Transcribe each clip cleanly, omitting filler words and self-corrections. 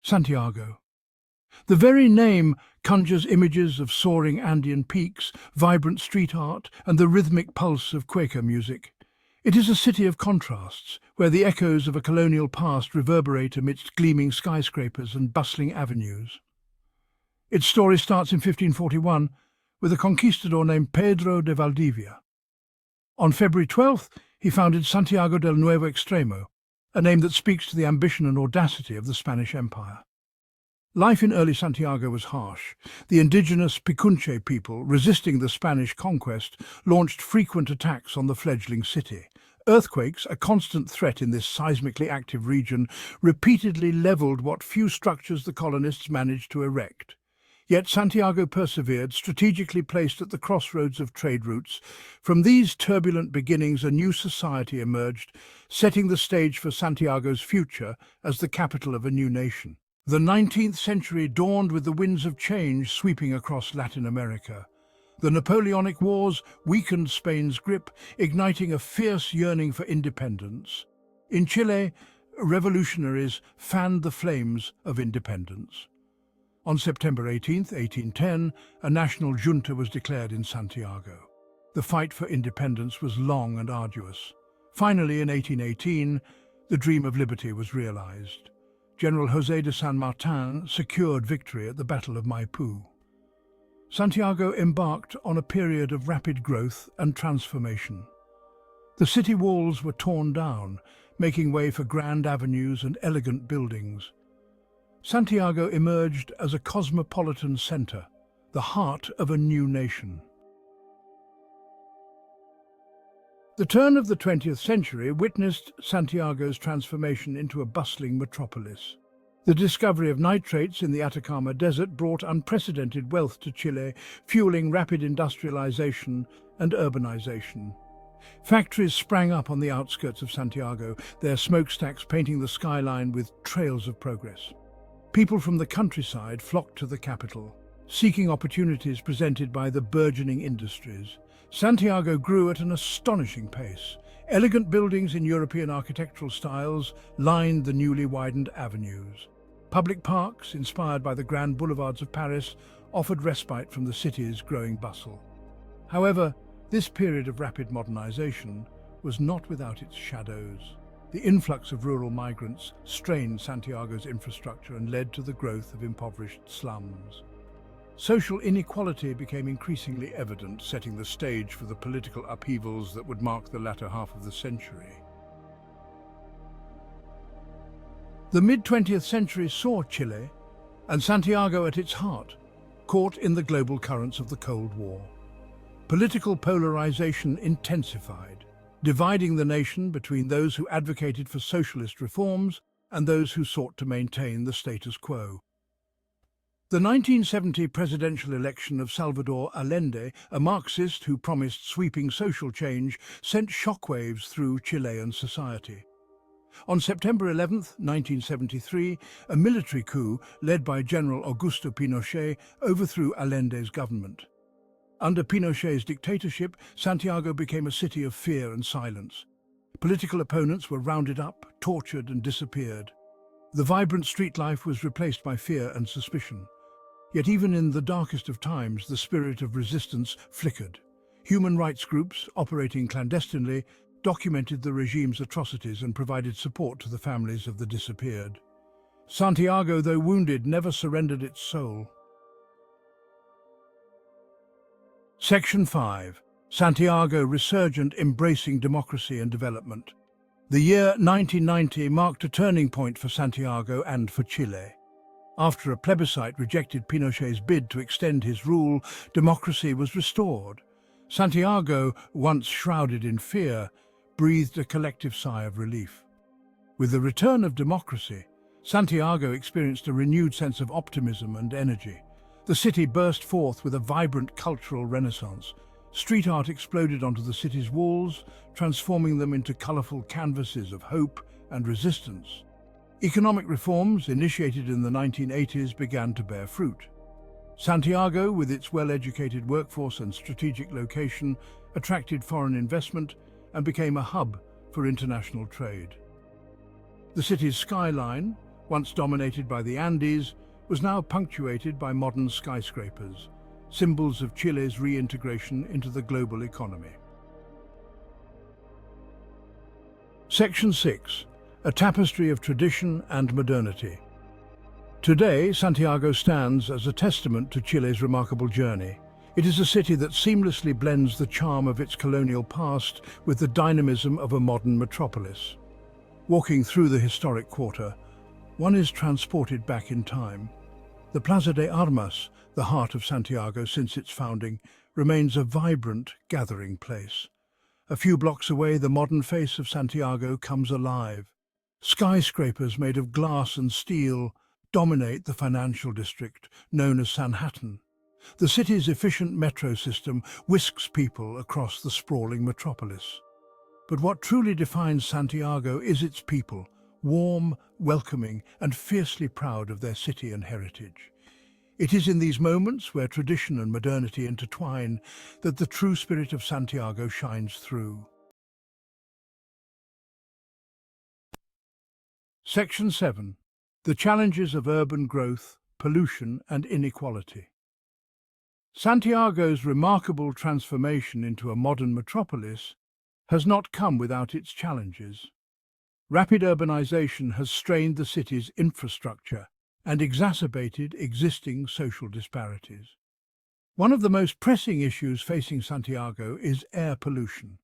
Santiago. The very name conjures images of soaring Andean peaks, vibrant street art, and the rhythmic pulse of Quaker music. It is a city of contrasts, where the echoes of a colonial past reverberate amidst gleaming skyscrapers and bustling avenues. Its story starts in 1541 with a conquistador named Pedro de Valdivia. On February 12th, he founded Santiago del Nuevo Extremo, a name that speaks to the ambition and audacity of the Spanish Empire. Life in early Santiago was harsh. The indigenous Picunche people, resisting the Spanish conquest, launched frequent attacks on the fledgling city. Earthquakes, a constant threat in this seismically active region, repeatedly leveled what few structures the colonists managed to erect. Yet Santiago persevered, strategically placed at the crossroads of trade routes. From these turbulent beginnings, a new society emerged, setting the stage for Santiago's future as the capital of a new nation. The 19th century dawned with the winds of change sweeping across Latin America. The Napoleonic Wars weakened Spain's grip, igniting a fierce yearning for independence. In Chile, revolutionaries fanned the flames of independence. On September 18, 1810, a national junta was declared in Santiago. The fight for independence was long and arduous. Finally, in 1818, the dream of liberty was realized. General José de San Martin secured victory at the Battle of Maipú. Santiago embarked on a period of rapid growth and transformation. The city walls were torn down, making way for grand avenues and elegant buildings. Santiago emerged as a cosmopolitan center, the heart of a new nation. The turn of the 20th century witnessed Santiago's transformation into a bustling metropolis. The discovery of nitrates in the Atacama Desert brought unprecedented wealth to Chile, fueling rapid industrialization and urbanization. Factories sprang up on the outskirts of Santiago, their smokestacks painting the skyline with trails of progress. People from the countryside flocked to the capital, seeking opportunities presented by the burgeoning industries. Santiago grew at an astonishing pace. Elegant buildings in European architectural styles lined the newly widened avenues. Public parks, inspired by the grand boulevards of Paris, offered respite from the city's growing bustle. However, this period of rapid modernization was not without its shadows. The influx of rural migrants strained Santiago's infrastructure and led to the growth of impoverished slums. Social inequality became increasingly evident, setting the stage for the political upheavals that would mark the latter half of the century. The mid-20th century saw Chile, and Santiago at its heart, caught in the global currents of the Cold War. Political polarization intensified, dividing the nation between those who advocated for socialist reforms and those who sought to maintain the status quo. The 1970 presidential election of Salvador Allende, a Marxist who promised sweeping social change, sent shockwaves through Chilean society. On September 11, 1973, a military coup led by General Augusto Pinochet overthrew Allende's government. Under Pinochet's dictatorship, Santiago became a city of fear and silence. Political opponents were rounded up, tortured, and disappeared. The vibrant street life was replaced by fear and suspicion. Yet even in the darkest of times, the spirit of resistance flickered. Human rights groups, operating clandestinely, documented the regime's atrocities and provided support to the families of the disappeared. Santiago, though wounded, never surrendered its soul. Section 5. Santiago Resurgent, Embracing Democracy and Development. The year 1990 marked a turning point for Santiago and for Chile. After a plebiscite rejected Pinochet's bid to extend his rule, democracy was restored. Santiago, once shrouded in fear, breathed a collective sigh of relief. With the return of democracy, Santiago experienced a renewed sense of optimism and energy. The city burst forth with a vibrant cultural renaissance. Street art exploded onto the city's walls, transforming them into colorful canvases of hope and resistance. Economic reforms, initiated in the 1980s, began to bear fruit. Santiago, with its well-educated workforce and strategic location, attracted foreign investment and became a hub for international trade. The city's skyline, once dominated by the Andes, was now punctuated by modern skyscrapers, symbols of Chile's reintegration into the global economy. Section 6. A tapestry of tradition and modernity. Today, Santiago stands as a testament to Chile's remarkable journey. It is a city that seamlessly blends the charm of its colonial past with the dynamism of a modern metropolis. Walking through the historic quarter, one is transported back in time. The Plaza de Armas, the heart of Santiago since its founding, remains a vibrant gathering place. A few blocks away, the modern face of Santiago comes alive. Skyscrapers made of glass and steel dominate the financial district known as Sanhattan. The city's efficient metro system whisks people across the sprawling metropolis. But what truly defines Santiago is its people, warm, welcoming, and fiercely proud of their city and heritage. It is in these moments where tradition and modernity intertwine that the true spirit of Santiago shines through. Section 7. The challenges of urban growth, pollution, and inequality. Santiago's remarkable transformation into a modern metropolis has not come without its challenges. Rapid urbanization has strained the city's infrastructure and exacerbated existing social disparities. One of the most pressing issues facing Santiago is air pollution.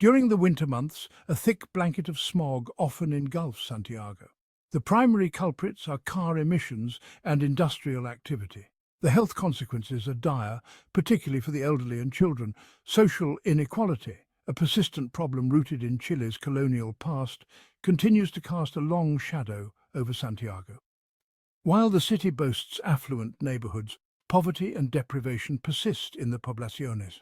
During the winter months, a thick blanket of smog often engulfs Santiago. The primary culprits are car emissions and industrial activity. The health consequences are dire, particularly for the elderly and children. Social inequality, a persistent problem rooted in Chile's colonial past, continues to cast a long shadow over Santiago. While the city boasts affluent neighborhoods, poverty and deprivation persist in the poblaciones.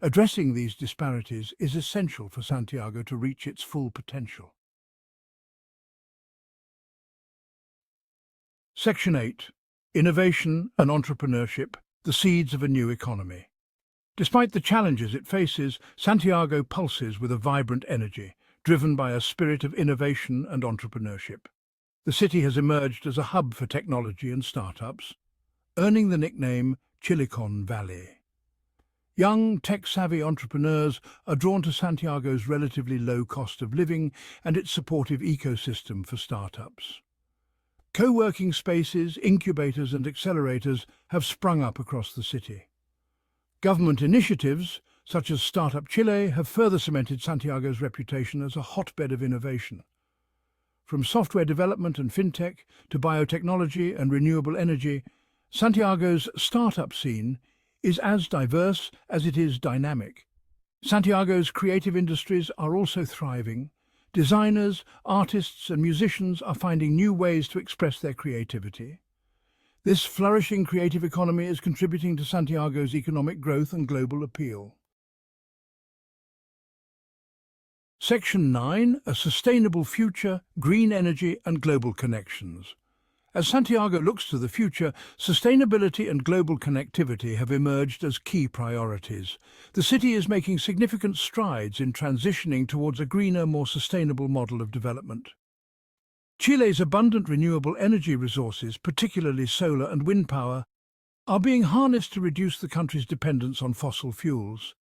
Addressing these disparities is essential for Santiago to reach its full potential. Section 8. Innovation and entrepreneurship, the seeds of a new economy. Despite the challenges it faces, Santiago pulses with a vibrant energy, driven by a spirit of innovation and entrepreneurship. The city has emerged as a hub for technology and startups, earning the nickname Chilecon Valley. Young, tech-savvy entrepreneurs are drawn to Santiago's relatively low cost of living and its supportive ecosystem for startups. Co-working spaces, incubators and accelerators have sprung up across the city. Government initiatives, such as Startup Chile, have further cemented Santiago's reputation as a hotbed of innovation. From software development and fintech to biotechnology and renewable energy, Santiago's startup scene is as diverse as it is dynamic. Santiago's creative industries are also thriving. Designers, artists and musicians are finding new ways to express their creativity. This flourishing creative economy is contributing to Santiago's economic growth and global appeal. Section 9. A sustainable future, green energy and global connections. As Santiago looks to the future, sustainability and global connectivity have emerged as key priorities. The city is making significant strides in transitioning towards a greener, more sustainable model of development. Chile's abundant renewable energy resources, particularly solar and wind power, are being harnessed to reduce the country's dependence on fossil fuels.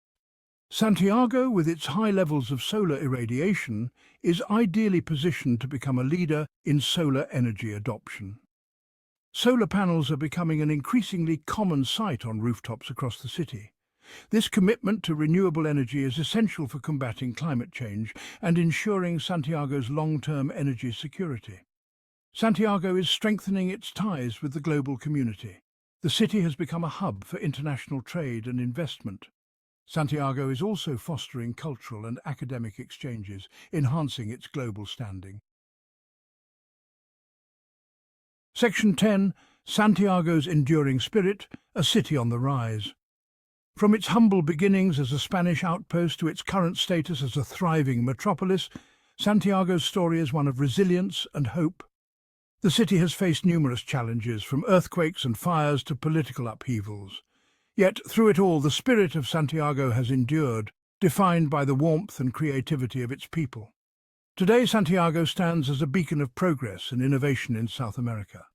Santiago, with its high levels of solar irradiation, is ideally positioned to become a leader in solar energy adoption. Solar panels are becoming an increasingly common sight on rooftops across the city. This commitment to renewable energy is essential for combating climate change and ensuring Santiago's long-term energy security. Santiago is strengthening its ties with the global community. The city has become a hub for international trade and investment. Santiago is also fostering cultural and academic exchanges, enhancing its global standing. Section 10. Santiago's enduring spirit, a city on the rise. From its humble beginnings as a Spanish outpost to its current status as a thriving metropolis, Santiago's story is one of resilience and hope. The city has faced numerous challenges, from earthquakes and fires to political upheavals. Yet, through it all, the spirit of Santiago has endured, defined by the warmth and creativity of its people. Today, Santiago stands as a beacon of progress and innovation in South America.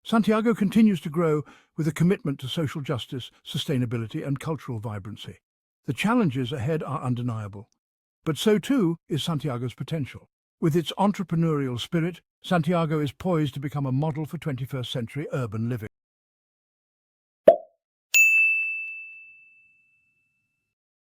Santiago continues to grow with a commitment to social justice, sustainability, and cultural vibrancy. The challenges ahead are undeniable, but so too is Santiago's potential. With its entrepreneurial spirit, Santiago is poised to become a model for 21st century urban living.